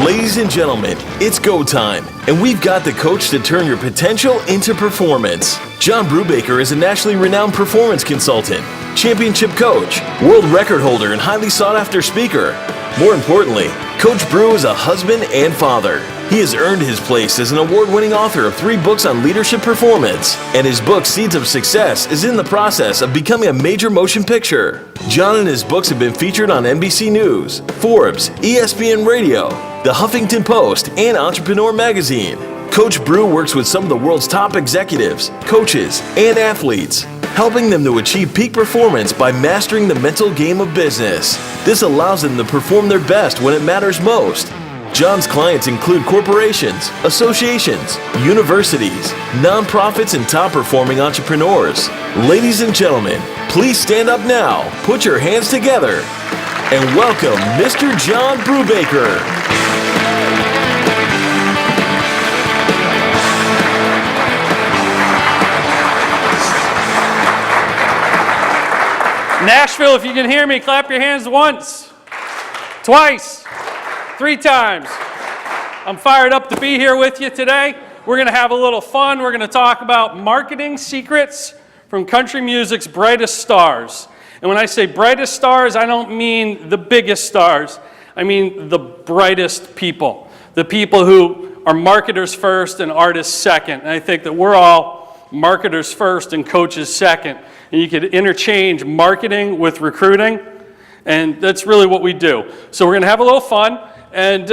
Ladies and gentlemen, it's go time, and we've got the coach to turn your potential into performance. John Brubaker is a nationally renowned performance consultant, championship coach, world record holder, and highly sought-after speaker. More importantly, Coach Bru is a husband and father. He has earned his place as an award-winning author of 3 books on leadership performance, and his book, Seeds of Success, is in the process of becoming a major motion picture. John and his books have been featured on NBC News, Forbes, ESPN Radio, The Huffington Post, and Entrepreneur Magazine. Coach Bru works with some of the world's top executives, coaches, and athletes, helping them to achieve peak performance by mastering the mental game of business. This allows them to perform their best when it matters most. John's clients include corporations, associations, universities, nonprofits, and top-performing entrepreneurs. Ladies and gentlemen, please stand up now, put your hands together, and welcome Mr. John Brubaker. Nashville, if you can hear me, clap your hands once, twice, 3 times. I'm fired up to be here with you today. We're going to have a little fun. We're going to talk about marketing secrets from country music's brightest stars. And when I say brightest stars, I don't mean the biggest stars. I mean the brightest people, the people who are marketers first and artists second. And I think that we're all marketers first and coaches second. And you could interchange marketing with recruiting, and that's really what we do. So we're going to have a little fun. And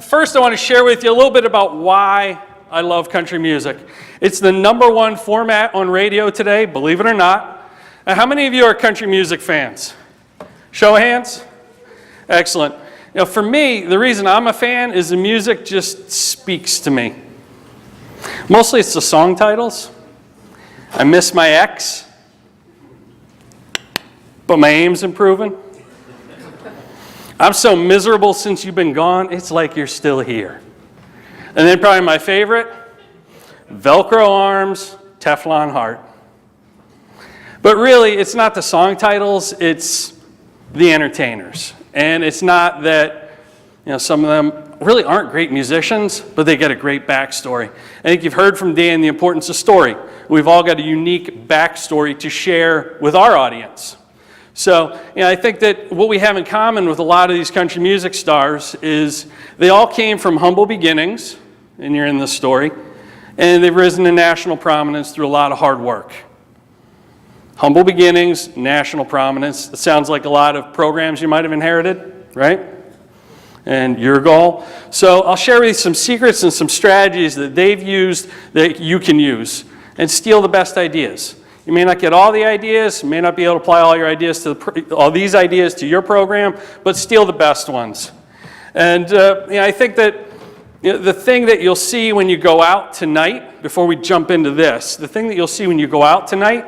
first I want to share with you a little bit about why I love country music. It's the #1 format on radio today, believe it or not. Now, how many of you are country music fans? Show of hands? Excellent. For me, the reason I'm a fan is the music just speaks to me. Mostly it's the song titles. I Miss My Ex, but my aim's improving. I'm so miserable since you've been gone, it's like you're still here. And then probably my favorite, Velcro arms, Teflon heart. But really, it's not the song titles, it's the entertainers. And it's not that, some of them really aren't great musicians, but they get a great backstory. I think you've heard from Dan the importance of story. We've all got a unique backstory to share with our audience. So, I think that what we have in common with a lot of these country music stars is they all came from humble beginnings, and you're in this story, and they've risen to national prominence through a lot of hard work. Humble beginnings, national prominence. It sounds like a lot of programs you might have inherited, right? And your goal. So I'll share with you some secrets and some strategies that they've used that you can use and steal the best ideas. You may not get all the ideas, you may not be able to apply all your ideas to all these ideas to your program, but steal the best ones. And I think that the thing that you'll see when you go out tonight, before we jump into this, the thing that you'll see when you go out tonight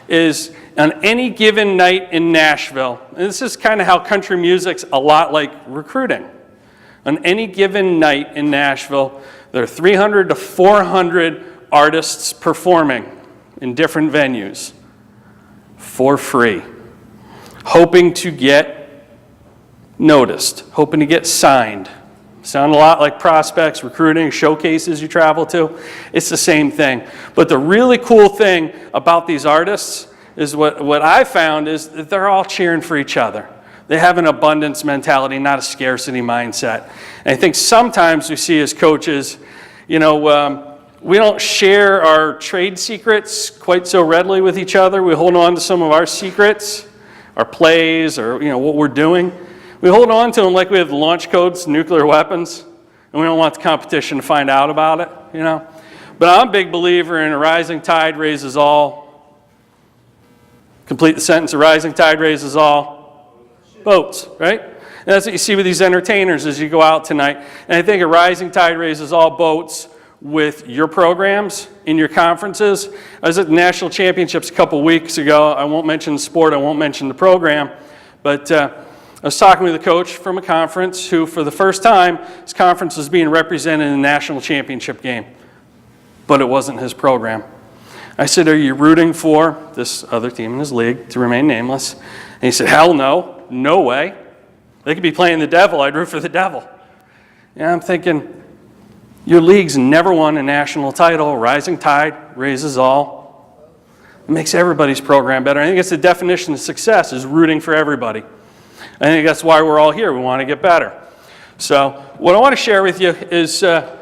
is on any given night in Nashville, and this is kind of how country music's a lot like recruiting. On any given night in Nashville, there are 300 to 400 artists performing in different venues for free, hoping to get noticed, hoping to get signed. Sound a lot like prospects, recruiting, showcases you travel to. It's the same thing. But the really cool thing about these artists is what I found is that they're all cheering for each other. They have an abundance mentality, not a scarcity mindset. And I think sometimes we see as coaches, we don't share our trade secrets quite so readily with each other. We hold on to some of our secrets, our plays, or what we're doing. We hold on to them like we have the launch codes, nuclear weapons, and we don't want the competition to find out about it, But I'm a big believer in a rising tide raises all. Complete the sentence, a rising tide raises all boats, right? And that's what you see with these entertainers as you go out tonight. And I think a rising tide raises all boats with your programs in your conferences. I was at the National Championships a couple weeks ago. I won't mention the sport, I won't mention the program, but I was talking with a coach from a conference who, for the first time, his conference was being represented in the national championship game, but it wasn't his program. I said, "Are you rooting for this other team in his league to remain nameless?" And he said, "Hell no, no way. They could be playing the devil, I'd root for the devil." And I'm thinking, your league's never won a national title. Rising tide raises all. It makes everybody's program better. I think it's the definition of success, is rooting for everybody. I think that's why we're all here. We want to get better. So what I want to share with you is, I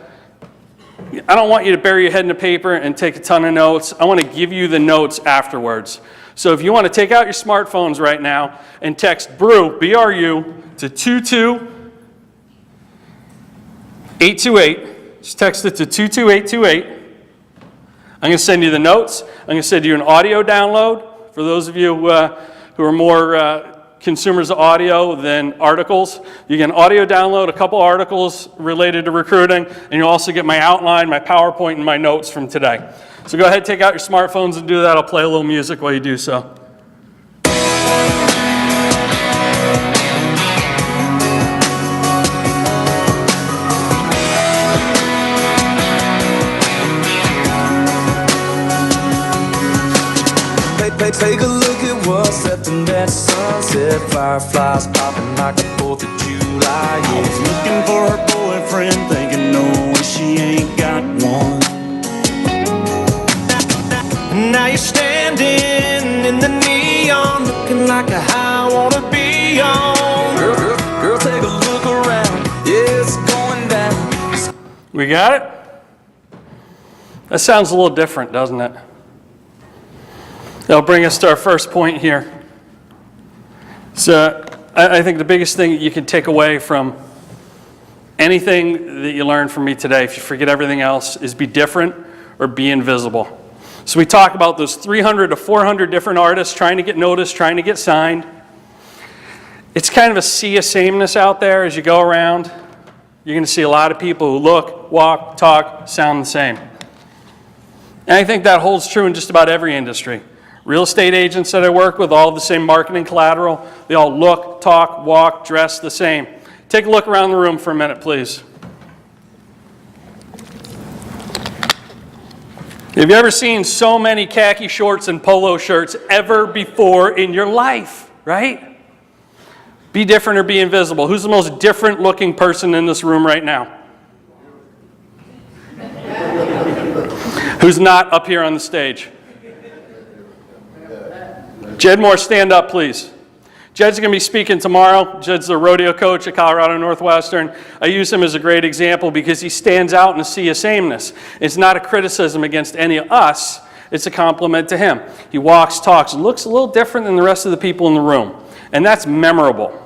don't want you to bury your head in the paper and take a ton of notes. I want to give you the notes afterwards. So if you want to take out your smartphones right now and text BRU, B-R-U, to 22828. Just text it to 22828. I'm going to send you the notes. I'm going to send you an audio download. For those of you who are more consumers of audio than articles, you get an audio download, a couple articles related to recruiting, and you'll also get my outline, my PowerPoint, and my notes from today. So go ahead, take out your smartphones and do that. I'll play a little music while you do so. Take a look at what's left in that sunset. Fireflies popping like the 4th of July. I was looking for her boyfriend, thinking, no, she ain't got one. Now you're standing in the neon, looking like a high I wanna be on. Girl, take a look around. Yeah, it's going down. We got it? That sounds a little different, doesn't it? That'll bring us to our first point here. So I think the biggest thing that you can take away from anything that you learn from me today, if you forget everything else, is be different or be invisible. So we talk about those 300 to 400 different artists trying to get noticed, trying to get signed. It's kind of a sea of sameness out there as you go around. You're going to see a lot of people who look, walk, talk, sound the same. And I think that holds true in just about every industry. Real estate agents that I work with, all have the same marketing collateral. They all look, talk, walk, dress the same. Take a look around the room for a minute, please. Have you ever seen so many khaki shorts and polo shirts ever before in your life, right? Be different or be invisible. Who's the most different looking person in this room right now? Who's not up here on the stage? Jed Moore, stand up, please. Jed's going to be speaking tomorrow. Jed's the rodeo coach at Colorado Northwestern. I use him as a great example because he stands out in a sea of sameness. It's not a criticism against any of us. It's a compliment to him. He walks, talks, looks a little different than the rest of the people in the room. And that's memorable.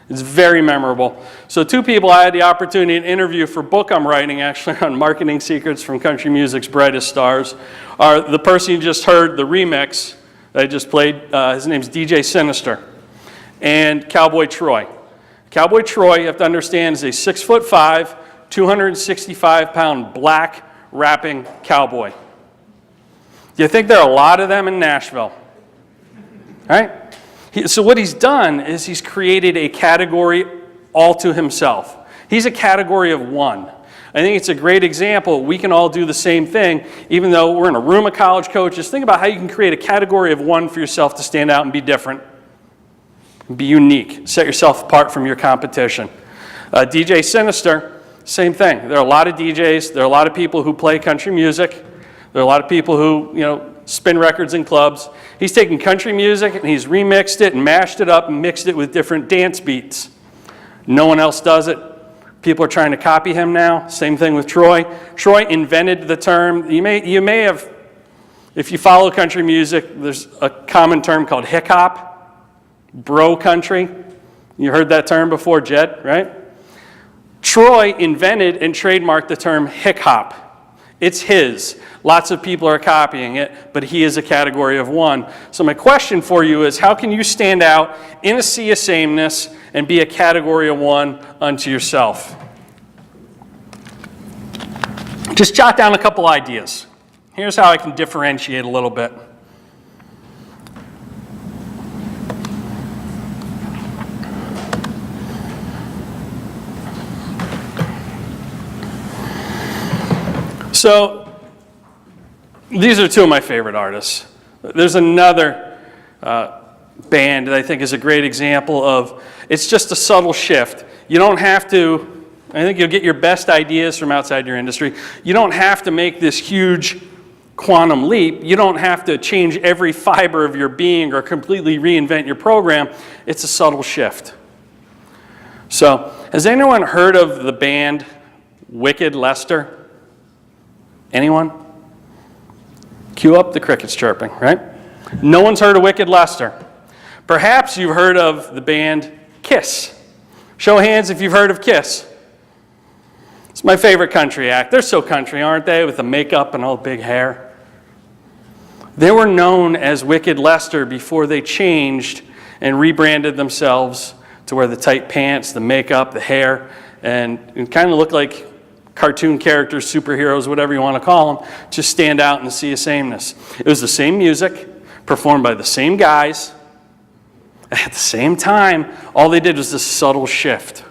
It's very memorable. So 2 people I had the opportunity to interview for a book I'm writing, actually, on marketing secrets from country music's brightest stars, are the person you just heard, the remix that I just played. His name's DJ Sinister, and Cowboy Troy. Cowboy Troy, you have to understand, is a 6'5", 265-pound black rapping cowboy. Do you think there are a lot of them in Nashville? All right? So what he's done is he's created a category all to himself. He's a category of one. I think it's a great example. We can all do the same thing, even though we're in a room of college coaches. Think about how you can create a category of one for yourself to stand out and be different. Be unique. Set yourself apart from your competition. DJ Sinister, same thing. There are a lot of DJs. There are a lot of people who play country music. There are a lot of people who, spin records in clubs. He's taken country music and he's remixed it and mashed it up and mixed it with different dance beats. No one else does it. People are trying to copy him now. Same thing with Troy. Troy invented the term. You may have, if you follow country music, there's a common term called hick hop, bro country. You heard that term before, Jed, right? Troy invented and trademarked the term hick hop. It's his. Lots of people are copying it, but he is a category of one. So my question for you is, how can you stand out in a sea of sameness and be a category of one unto yourself? Just jot down a couple ideas. Here's how I can differentiate a little bit. So these are 2 of my favorite artists. There's another band that I think is a great example of, it's just a subtle shift. You don't have to I think you'll get your best ideas from outside your industry. You don't have to make this huge quantum leap. You don't have to change every fiber of your being or completely reinvent your program. It's a subtle shift. So, has anyone heard of the band Wicked Lester? Anyone? Cue up the crickets chirping, right? No one's heard of Wicked Lester. Perhaps you've heard of the band Kiss. Show of hands if you've heard of Kiss. It's my favorite country act. They're so country, aren't they, with the makeup and all the big hair? They were known as Wicked Lester before they changed and rebranded themselves to wear the tight pants, the makeup, the hair, and kind of look like cartoon characters, superheroes, whatever you want to call them, just stand out in the sea of sameness. It was the same music, performed by the same guys, at the same time. All they did was this subtle shift.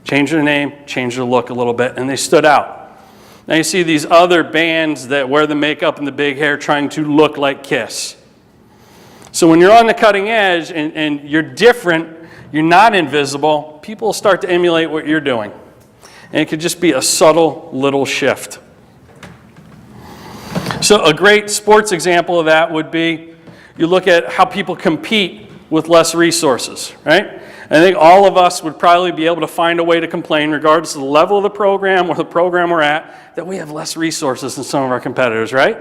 Change their name, change their look a little bit, and they stood out. Now you see these other bands that wear the makeup and the big hair trying to look like Kiss. So when you're on the cutting edge and you're different, you're not invisible, people will start to emulate what you're doing. And it could just be a subtle little shift. So a great sports example of that would be, you look at how people compete with less resources, right? I think all of us would probably be able to find a way to complain, regardless of the level of the program or the program we're at, that we have less resources than some of our competitors, right?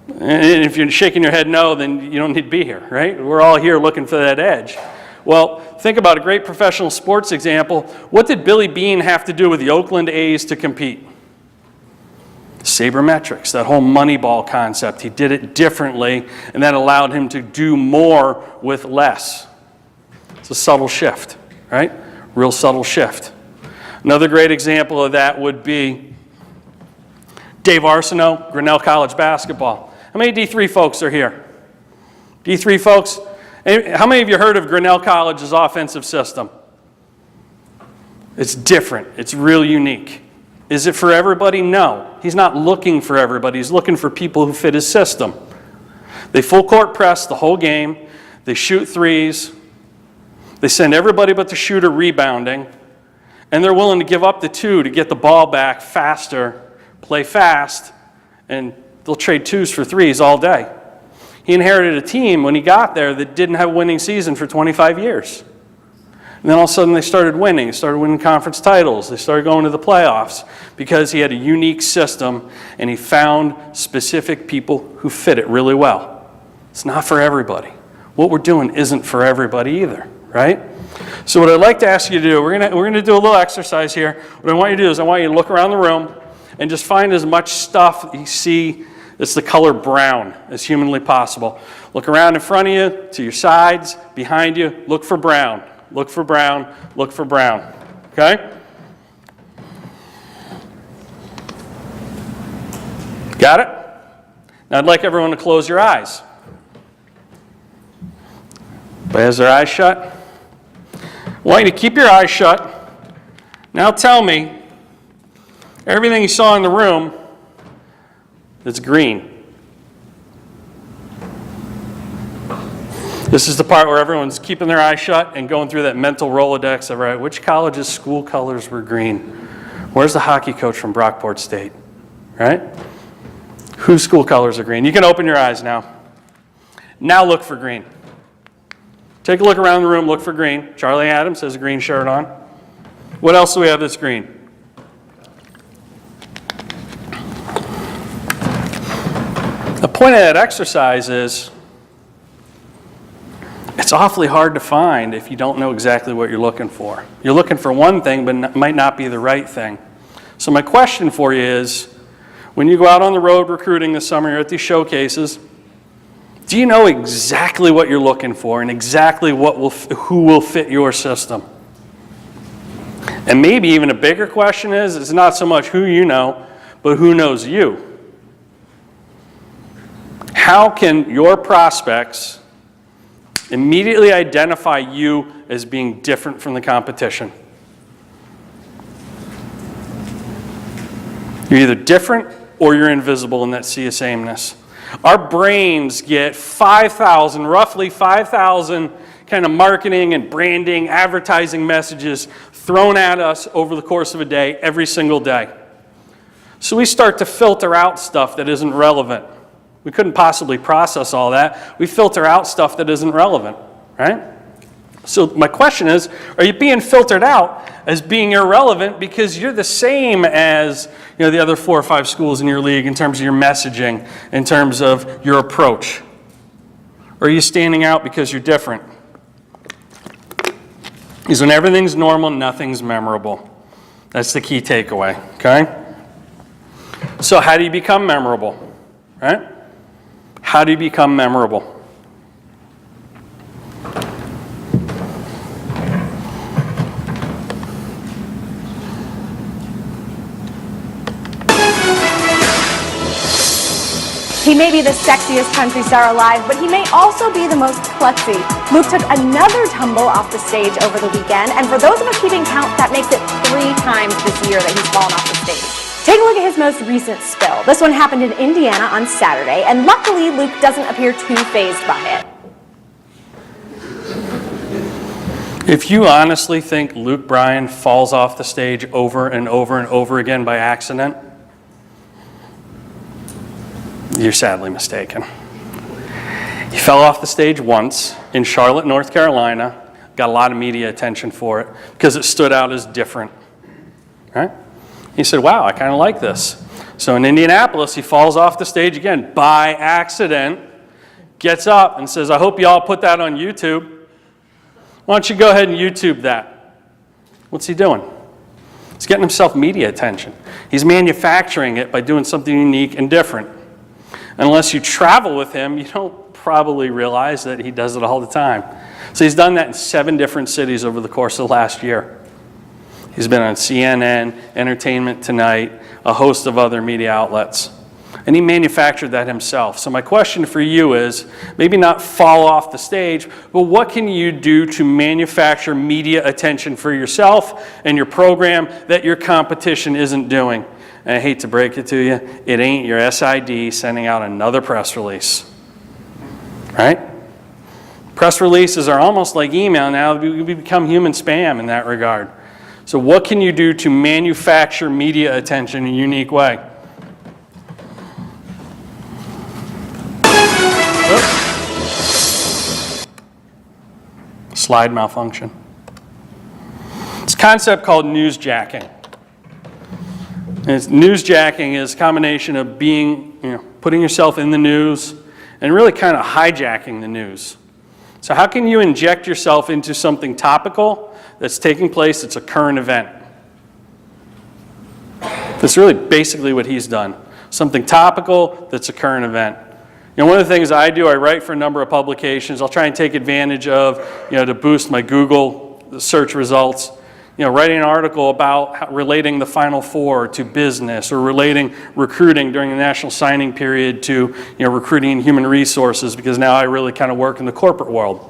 And if you're shaking your head no, then you don't need to be here, right? We're all here looking for that edge. Well, think about a great professional sports example. What did Billy Beane have to do with the Oakland A's to compete? Sabermetrics, that whole Moneyball concept. He did it differently, and that allowed him to do more with less. It's a subtle shift, right? Real subtle shift. Another great example of that would be Dave Arsenault, Grinnell College basketball. How many D3 folks are here? D3 folks? How many of you heard of Grinnell College's offensive system? It's different. It's real unique. Is it for everybody? No. He's not looking for everybody. He's looking for people who fit his system. They full court press the whole game. They shoot threes. They send everybody but the shooter rebounding. And they're willing to give up the two to get the ball back faster, play fast, and they'll trade twos for threes all day. He inherited a team when he got there that didn't have a winning season for 25 years. And then all of a sudden they started winning. They started winning conference titles. They started going to the playoffs because he had a unique system and he found specific people who fit it really well. It's not for everybody. What we're doing isn't for everybody either, right? So what I'd like to ask you to do, we're gonna do a little exercise here. What I want you to do is I want you to look around the room and just find as much stuff you see that's the color brown as humanly possible. Look around in front of you, to your sides, behind you, look for brown. Look for brown, look for brown, okay? Got it? Now I'd like everyone to close your eyes. Everybody has their eyes shut? I want you to keep your eyes shut. Now tell me, everything you saw in the room that's green. This is the part where everyone's keeping their eyes shut and going through that mental Rolodex of, right, which college's school colors were green? Where's the hockey coach from Brockport State, right? Whose school colors are green? You can open your eyes now. Now look for green. Take a look around the room, look for green. Charlie Adams has a green shirt on. What else do we have that's green? The point of that exercise is, it's awfully hard to find if you don't know exactly what you're looking for. You're looking for one thing, but it might not be the right thing. So my question for you is, when you go out on the road recruiting this summer, you're at these showcases, do you know exactly what you're looking for and exactly who will fit your system? And maybe even a bigger question is, it's not so much who you know, but who knows you. How can your prospects immediately identify you as being different from the competition? You're either different or you're invisible in that sea of sameness. Our brains get roughly 5,000 kind of marketing and branding, advertising messages thrown at us over the course of a day, every single day. So we start to filter out stuff that isn't relevant. We couldn't possibly process all that. We filter out stuff that isn't relevant, right? So my question is, are you being filtered out as being irrelevant because you're the same as the other 4 or 5 schools in your league in terms of your messaging, in terms of your approach? Or are you standing out because you're different? Because when everything's normal, nothing's memorable. That's the key takeaway, okay? So how do you become memorable, right? How do you become memorable? He may be the sexiest country star alive, but he may also be the most klutzy. Luke took another tumble off the stage over the weekend, and for those of us keeping count, that makes it 3 times this year that he's fallen off the stage. Take a look at his most recent spill. This one happened in Indiana on Saturday, and luckily Luke doesn't appear too fazed by it. If you honestly think Luke Bryan falls off the stage over and over and over again by accident, you're sadly mistaken. He fell off the stage once in Charlotte, North Carolina. Got a lot of media attention for it because it stood out as different. Right? He said, wow, I kind of like this. So in Indianapolis, he falls off the stage again by accident, gets up and says, I hope you all put that on YouTube. Why don't you go ahead and YouTube that? What's he doing? He's getting himself media attention. He's manufacturing it by doing something unique and different. Unless you travel with him, you don't probably realize that he does it all the time. So he's done that in 7 different cities over the course of the last year. He's been on CNN, Entertainment Tonight, a host of other media outlets. And he manufactured that himself. So my question for you is, maybe not fall off the stage, but what can you do to manufacture media attention for yourself and your program that your competition isn't doing? And I hate to break it to you, it ain't your SID sending out another press release, right? Press releases are almost like email now. We become human spam in that regard. So what can you do to manufacture media attention in a unique way? Slide malfunction. It's a concept called newsjacking. Newsjacking is a combination of putting yourself in the news and really kind of hijacking the news. So how can you inject yourself into something topical that's taking place, that's a current event? That's really basically what he's done. Something topical that's a current event. One of the things I do, I write for a number of publications. I'll try and take advantage of, to boost my Google search results. Writing an article about relating the Final Four to business, or relating recruiting during the national signing period to recruiting and human resources, because now I really kind of work in the corporate world.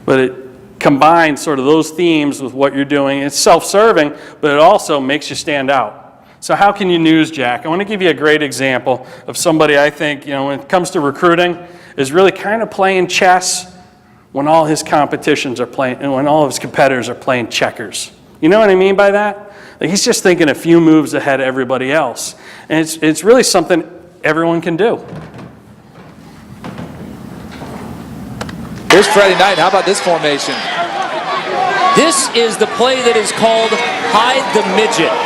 But it combines sort of those themes with what you're doing. It's self-serving, but it also makes you stand out. So how can you newsjack? I want to give you a great example of somebody I think, when it comes to recruiting, is really kind of playing chess when all his competitions are playing, and when all of his competitors are playing checkers. You know what I mean by that? Like, he's just thinking a few moves ahead of everybody else. And it's really something everyone can do. Here's Friday night. How about this formation? This is the play that is called hide the midget.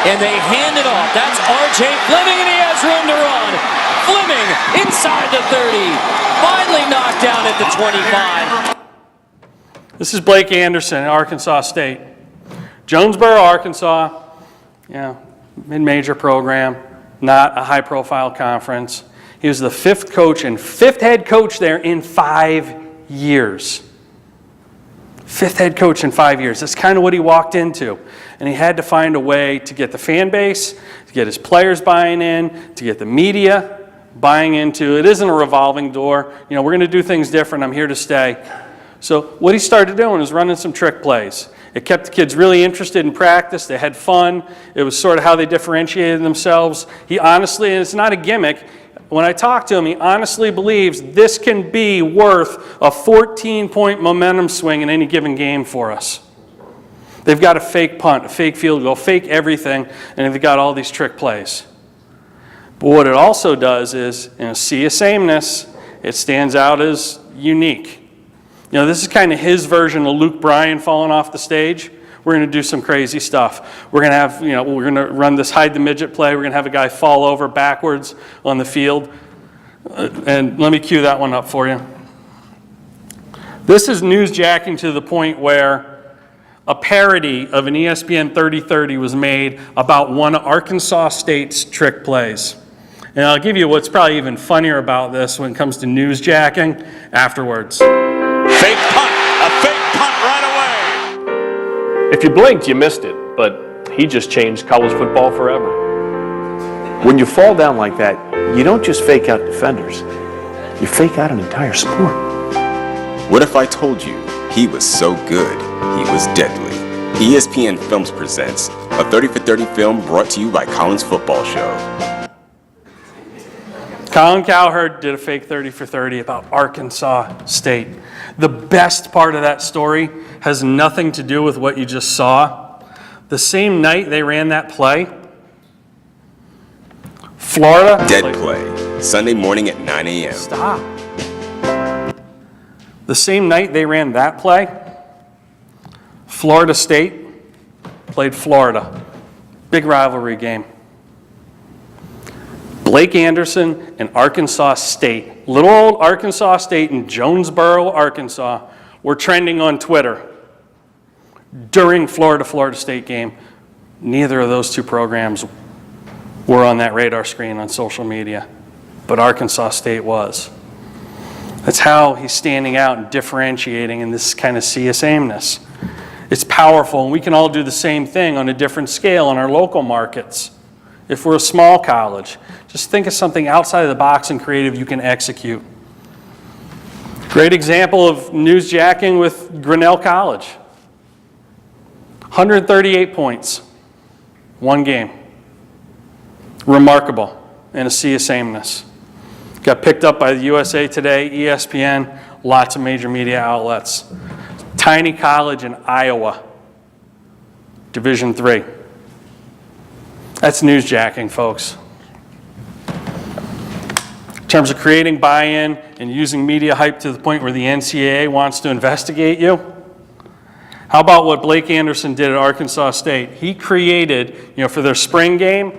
And they hand it off. That's R.J. Fleming, and he has room to run. Fleming inside the 30. Finally knocked down at the 25. This is Blake Anderson at Arkansas State. Jonesboro, Arkansas, mid-major program, not a high-profile conference. He was the 5th coach and 5th head coach there in 5 years. 5th head coach in 5 years. That's kind of what he walked into. And he had to find a way to get the fan base, to get his players buying in, to get the media buying into. It isn't a revolving door. We're going to do things different. I'm here to stay. So what he started doing was running some trick plays. It kept the kids really interested in practice. They had fun. It was sort of how they differentiated themselves. He honestly, and it's not a gimmick, when I talk to him, he honestly believes this can be worth a 14-point momentum swing in any given game for us. They've got a fake punt, a fake field goal, fake everything, and they've got all these trick plays. But what it also does is, sea of sameness, it stands out as unique. This is kind of his version of Luke Bryan falling off the stage. We're going to do some crazy stuff. We're going to have, we're going to run this hide the midget play. We're going to have a guy fall over backwards on the field. And let me cue that one up for you. This is newsjacking to the point where a parody of an ESPN 30-30 was made about one of Arkansas State's trick plays. And I'll give you what's probably even funnier about this when it comes to newsjacking afterwards. Fake punt, a fake punt right away. If you blinked, you missed it, but he just changed college football forever. When you fall down like that, you don't just fake out defenders, you fake out an entire sport. What if I told you he was so good, he was deadly? ESPN Films presents a 30 for 30 film brought to you by Colin's Football Show. Colin Cowherd did a fake 30 for 30 about Arkansas State. The best part of that story has nothing to do with what you just saw. The same night they ran that play, Florida... Dead play, Sunday morning at 9 a.m. Stop. The same night they ran that play, Florida State played Florida. Big rivalry game. Blake Anderson and Arkansas State, little old Arkansas State in Jonesboro, Arkansas, were trending on Twitter during Florida State game. Neither of those two programs were on that radar screen on social media, but Arkansas State was. That's how he's standing out and differentiating in this kind of sea of sameness. It's powerful, and we can all do the same thing on a different scale in our local markets. If we're a small college, just think of something outside of the box and creative you can execute. Great example of newsjacking with Grinnell College. 138 points, one game. Remarkable in a sea of sameness. Got picked up by the USA Today, ESPN, lots of major media outlets. Tiny college in Iowa, Division III. That's newsjacking, folks. In terms of creating buy-in and using media hype to the point where the NCAA wants to investigate you, how about what Blake Anderson did at Arkansas State? He created, for their spring game,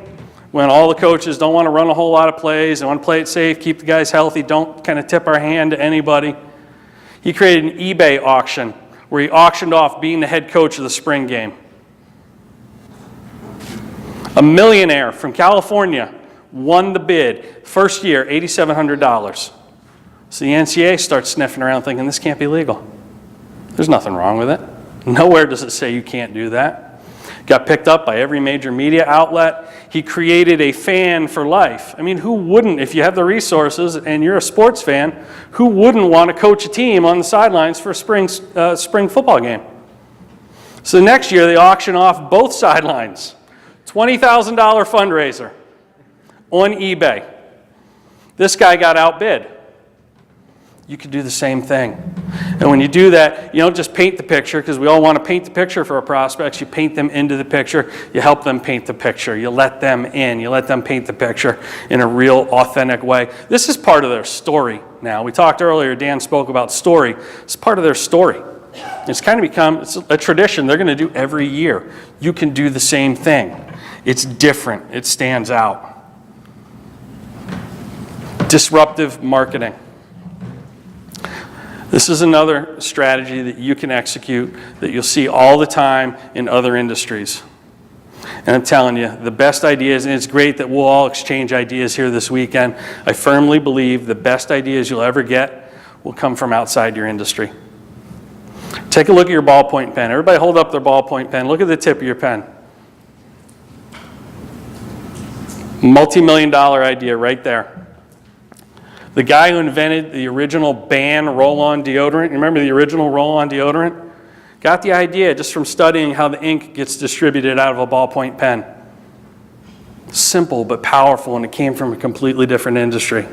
when all the coaches don't want to run a whole lot of plays, they want to play it safe, keep the guys healthy, don't kind of tip our hand to anybody. He created an eBay auction where he auctioned off being the head coach of the spring game. A millionaire from California won the bid. First year, $8,700. So the NCAA starts sniffing around thinking this can't be legal. There's nothing wrong with it. Nowhere does it say you can't do that. Got picked up by every major media outlet. He created a fan for life. I mean, who wouldn't, if you have the resources and you're a sports fan, who wouldn't want to coach a team on the sidelines for a spring football game? So the next year, they auction off both sidelines. $20,000 fundraiser on eBay. This guy got outbid. You could do the same thing. And when you do that, you don't just paint the picture, because we all want to paint the picture for our prospects. You paint them into the picture. You help them paint the picture. You let them in. You let them paint the picture in a real, authentic way. This is part of their story now. We talked earlier, Dan spoke about story. It's part of their story. It's kind of become a tradition they're going to do every year. You can do the same thing. It's different. It stands out. Disruptive marketing. This is another strategy that you can execute that you'll see all the time in other industries. And I'm telling you, the best ideas, and it's great that we'll all exchange ideas here this weekend. I firmly believe the best ideas you'll ever get will come from outside your industry. Take a look at your ballpoint pen. Everybody hold up their ballpoint pen. Look at the tip of your pen. Multi-million-dollar idea right there. The guy who invented the original Ban roll-on deodorant, remember the original roll-on deodorant? Got the idea just from studying how the ink gets distributed out of a ballpoint pen. Simple but powerful, and it came from a completely different industry.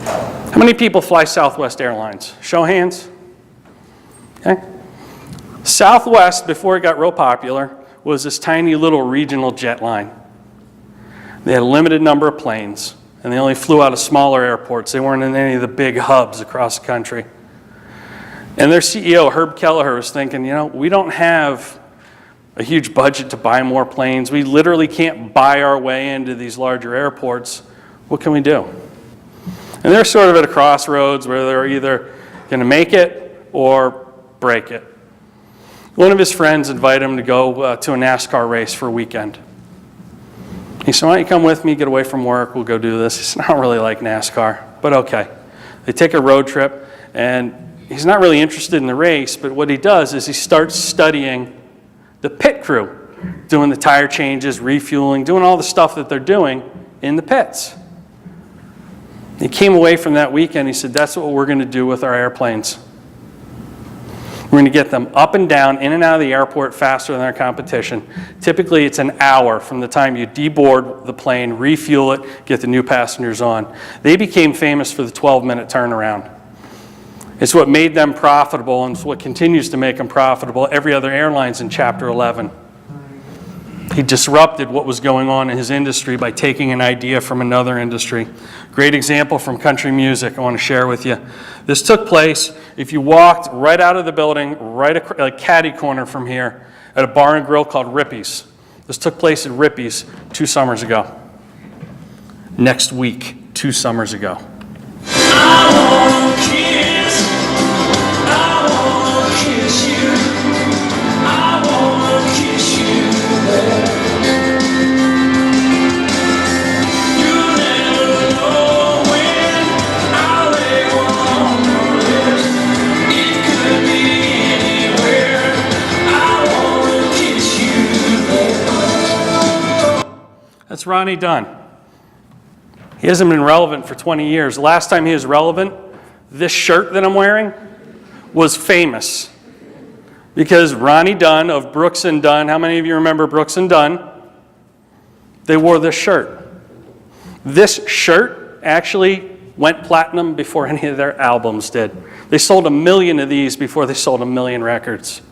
How many people fly Southwest Airlines? Show of hands. Okay. Southwest, before it got real popular, was this tiny little regional jet line. They had a limited number of planes, and they only flew out of smaller airports. They weren't in any of the big hubs across the country. And their CEO, Herb Kelleher, was thinking, we don't have a huge budget to buy more planes. We literally can't buy our way into these larger airports. What can we do? And they're sort of at a crossroads where they're either going to make it or break it. One of his friends invited him to go to a NASCAR race for a weekend. He said, why don't you come with me, get away from work, we'll go do this. He's not really like NASCAR, but okay. They take a road trip, and he's not really interested in the race, but what he does is he starts studying the pit crew, doing the tire changes, refueling, doing all the stuff that they're doing in the pits. He came away from that weekend, he said, that's what we're going to do with our airplanes. We're going to get them up and down, in and out of the airport faster than our competition. Typically, it's an hour from the time you deboard the plane, refuel it, get the new passengers on. They became famous for the 12-minute turnaround. It's what made them profitable, and it's what continues to make them profitable. Every other airline's in Chapter 11. He disrupted what was going on in his industry by taking an idea from another industry. Great example from country music I want to share with you. This took place, if you walked right out of the building, right a caddy corner from here, at a bar and grill called Rippy's. This took place at Rippy's 2 summers ago. Next week, 2 summers ago. That's Ronnie Dunn. He hasn't been relevant for 20 years. The last time he was relevant, this shirt that I'm wearing was famous. Because Ronnie Dunn of Brooks and Dunn, how many of you remember Brooks and Dunn? They wore this shirt. This shirt actually went platinum before any of their albums did. They sold 1 million of these before they sold 1 million records.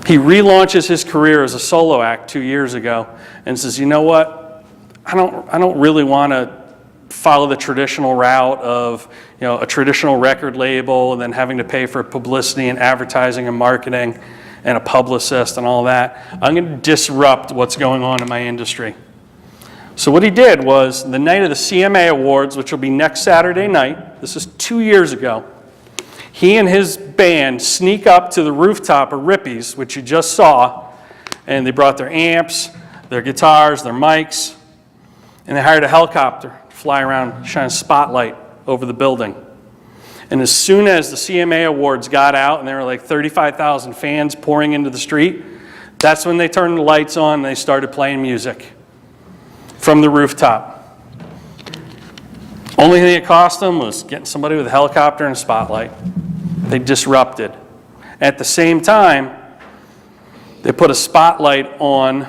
He relaunches his career as a solo act 2 years ago and says, you know what? I don't really want to follow the traditional route of a traditional record label and then having to pay for publicity and advertising and marketing and a publicist and all that. I'm going to disrupt what's going on in my industry. So what he did was, the night of the CMA Awards, which will be next Saturday night, this is 2 years ago, he and his band sneak up to the rooftop of Rippy's, which you just saw, and they brought their amps, their guitars, their mics, and they hired a helicopter to fly around, shine a spotlight over the building. And as soon as the CMA Awards got out, and there were like 35,000 fans pouring into the street, that's when they turned the lights on and they started playing music from the rooftop. Only thing it cost them was getting somebody with a helicopter and a spotlight. They disrupted. At the same time, they put a spotlight on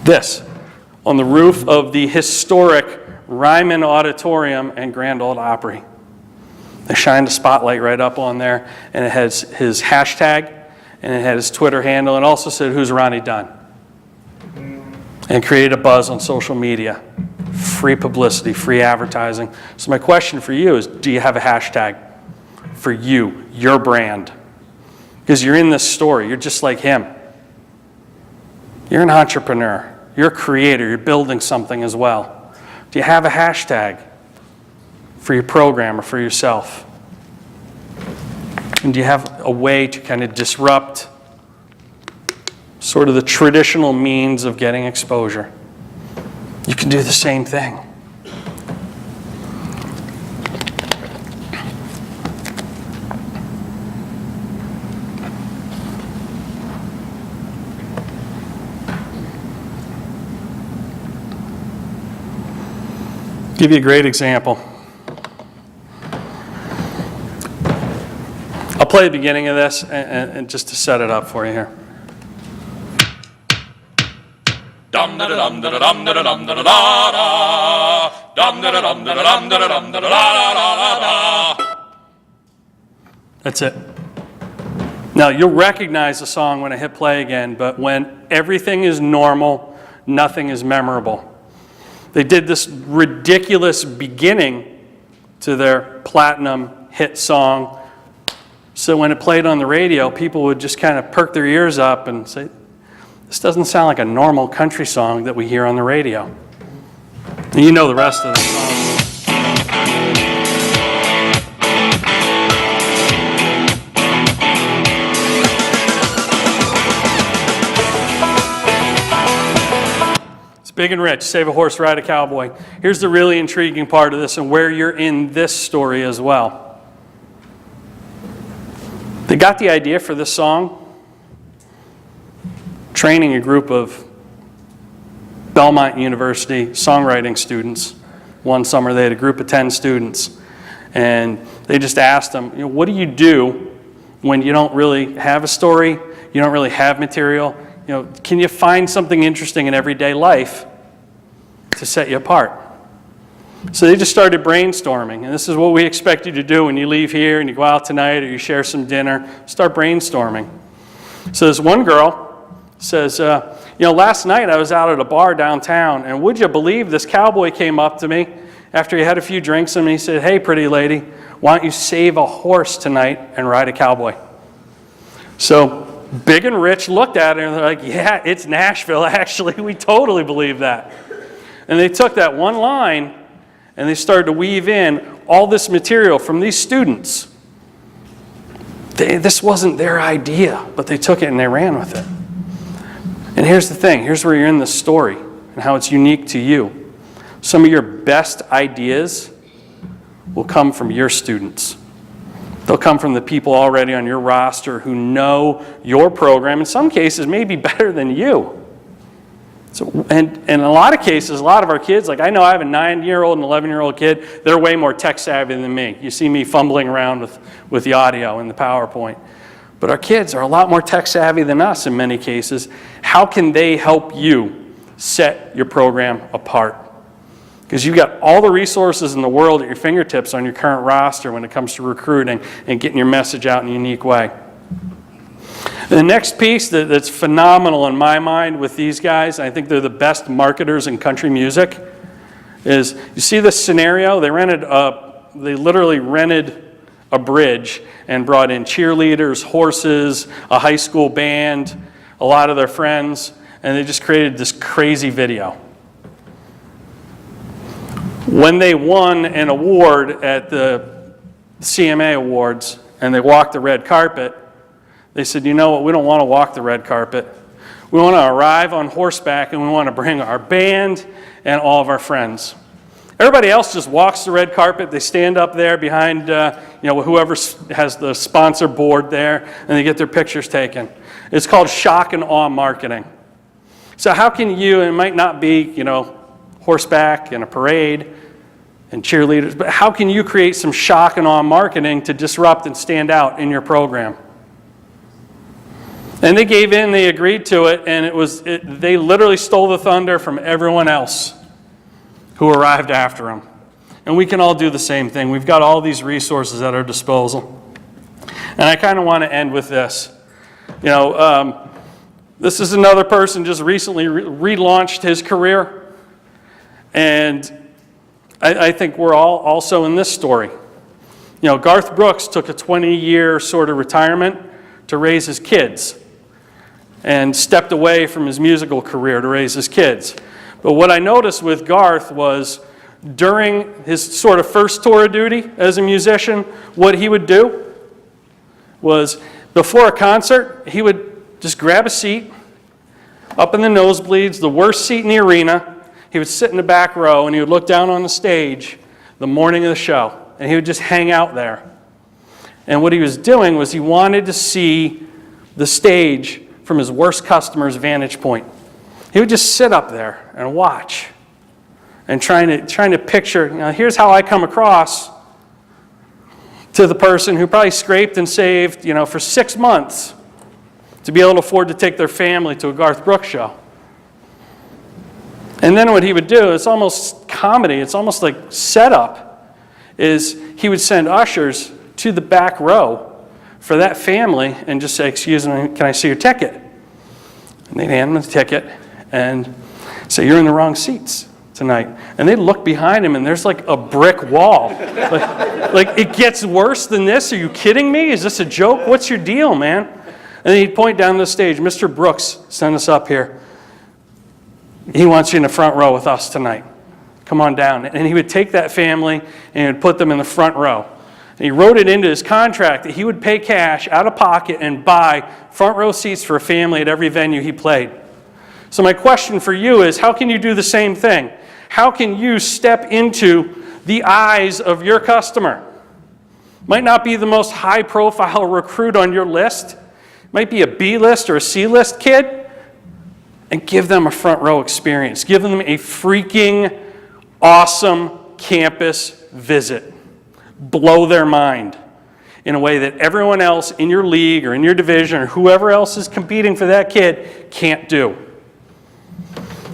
this, on the roof of the historic Ryman Auditorium and Grand Ole Opry. They shined a spotlight right up on there, and it has his hashtag, and it had his Twitter handle, and also said, "Who's Ronnie Dunn?" And created a buzz on social media. Free publicity, free advertising. So my question for you is, do you have a hashtag for you, your brand? Because you're in this story. You're just like him. You're an entrepreneur. You're a creator. You're building something as well. Do you have a hashtag for your program or for yourself? And do you have a way to kind of disrupt sort of the traditional means of getting exposure? You can do the same thing. Give you a great example. I'll play the beginning of this and just to set it up for you here. dum da dum da dum da dum da da dum da dum da dum da dum da da. That's it. Now, you'll recognize the song when I hit play again, but when everything is normal, nothing is memorable. They did this ridiculous beginning to their platinum hit song, so when it played on the radio, people would just kind of perk their ears up and say, this doesn't sound like a normal country song that we hear on the radio. And you know the rest of the song. Big and rich, save a horse, ride a cowboy. Here's the really intriguing part of this and where you're in this story as well. They got the idea for this song training a group of Belmont University songwriting students. One summer they had a group of 10 students, and they just asked them, what do you do when you don't really have a story, you don't really have material? Can you find something interesting in everyday life to set you apart? So they just started brainstorming, and this is what we expect you to do when you leave here and you go out tonight or you share some dinner. Start brainstorming. So this one girl says, last night I was out at a bar downtown, and would you believe this cowboy came up to me after he had a few drinks and he said, hey, pretty lady, why don't you save a horse tonight and ride a cowboy? So Big and Rich looked at her and they're like, yeah, it's Nashville, actually. We totally believe that. And they took that one line and they started to weave in all this material from these students. This wasn't their idea, but they took it and they ran with it. And here's the thing. Here's where you're in the story and how it's unique to you. Some of your best ideas will come from your students. They'll come from the people already on your roster who know your program, in some cases maybe better than you. So, and in a lot of cases, a lot of our kids, like I know I have a 9-year-old and 11-year-old kid, they're way more tech savvy than me. You see me fumbling around with the audio and the PowerPoint. But our kids are a lot more tech savvy than us in many cases. How can they help you set your program apart? Because you've got all the resources in the world at your fingertips on your current roster when it comes to recruiting and getting your message out in a unique way. The next piece that's phenomenal in my mind with these guys, I think they're the best marketers in country music, is you see this scenario? They literally rented a bridge and brought in cheerleaders, horses, a high school band, a lot of their friends, and they just created this crazy video. When they won an award at the CMA Awards and they walked the red carpet, they said, you know what, we don't want to walk the red carpet. We want to arrive on horseback and we want to bring our band and all of our friends. Everybody else just walks the red carpet. They stand up there behind whoever has the sponsor board there, and they get their pictures taken. It's called shock and awe marketing. So how can you, and it might not be, horseback and a parade and cheerleaders, but how can you create some shock and awe marketing to disrupt and stand out in your program? And they gave in, they agreed to it, and they literally stole the thunder from everyone else who arrived after them. And we can all do the same thing. We've got all these resources at our disposal. And I kind of want to end with this. This is another person just recently relaunched his career. And I think we're all also in this story. Garth Brooks took a 20-year sort of retirement to raise his kids and stepped away from his musical career to raise his kids. But what I noticed with Garth was during his sort of first tour of duty as a musician, what he would do was before a concert, he would just grab a seat up in the nosebleeds, the worst seat in the arena. He would sit in the back row and he would look down on the stage the morning of the show, and he would just hang out there. And what he was doing was he wanted to see the stage from his worst customer's vantage point. He would just sit up there and watch and trying to picture, here's how I come across to the person who probably scraped and saved, for 6 months to be able to afford to take their family to a Garth Brooks show. And then what he would do, it's almost comedy, it's almost like setup, is he would send ushers to the back row for that family and just say, excuse me, can I see your ticket? And they'd hand them the ticket and say, you're in the wrong seats tonight. And they'd look behind him and there's like a brick wall. like it gets worse than this? Are you kidding me? Is this a joke? What's your deal, man? And then he'd point down the stage, Mr. Brooks, send us up here. He wants you in the front row with us tonight. Come on down. And he would take that family and he would put them in the front row. And he wrote it into his contract that he would pay cash out of pocket and buy front row seats for a family at every venue he played. So my question for you is, how can you do the same thing? How can you step into the eyes of your customer? Might not be the most high-profile recruit on your list. Might be a B-list or a C-list kid. And give them a front row experience. Give them a freaking awesome campus visit. Blow their mind in a way that everyone else in your league or in your division or whoever else is competing for that kid can't do.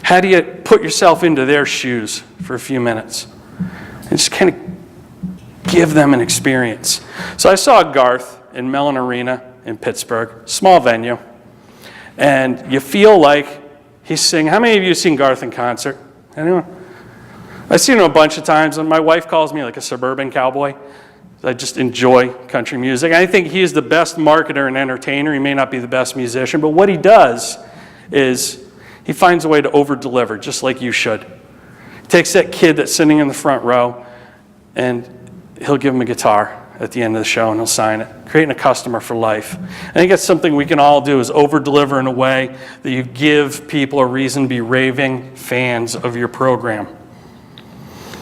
How do you put yourself into their shoes for a few minutes? And just kind of give them an experience. So I saw Garth in Mellon Arena in Pittsburgh, small venue. And you feel like he's singing. How many of you have seen Garth in concert? Anyone? I've seen him a bunch of times, and my wife calls me like a suburban cowboy. I just enjoy country music. I think he is the best marketer and entertainer. He may not be the best musician, but what he does is he finds a way to over-deliver, just like you should. He takes that kid that's sitting in the front row, and he'll give him a guitar at the end of the show, and he'll sign it, creating a customer for life. I think that's something we can all do, is over-deliver in a way that you give people a reason to be raving fans of your program.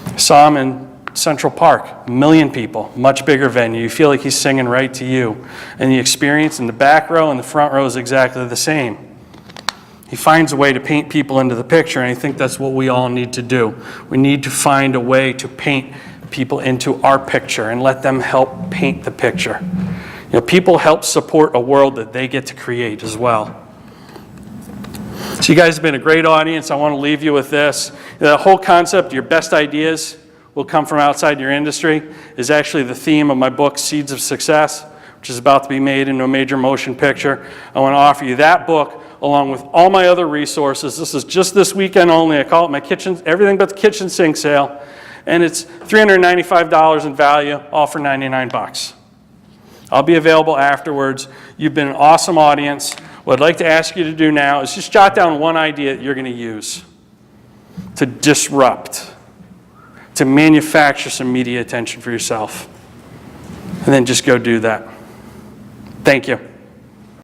I saw him in Central Park, 1 million people, much bigger venue. You feel like he's singing right to you. And the experience in the back row and the front row is exactly the same. He finds a way to paint people into the picture, and I think that's what we all need to do. We need to find a way to paint people into our picture and let them help paint the picture. You know, people help support a world that they get to create as well. So you guys have been a great audience. I want to leave you with this. The whole concept, your best ideas will come from outside your industry, is actually the theme of my book, Seeds of Success, which is about to be made into a major motion picture. I want to offer you that book along with all my other resources. This is just this weekend only. I call it my kitchen, everything but the kitchen sink sale. And it's $395 in value, all for $99. I'll be available afterwards. You've been an awesome audience. What I'd like to ask you to do now is just jot down one idea that you're going to use to disrupt, to manufacture some media attention for yourself. And then just go do that. Thank you.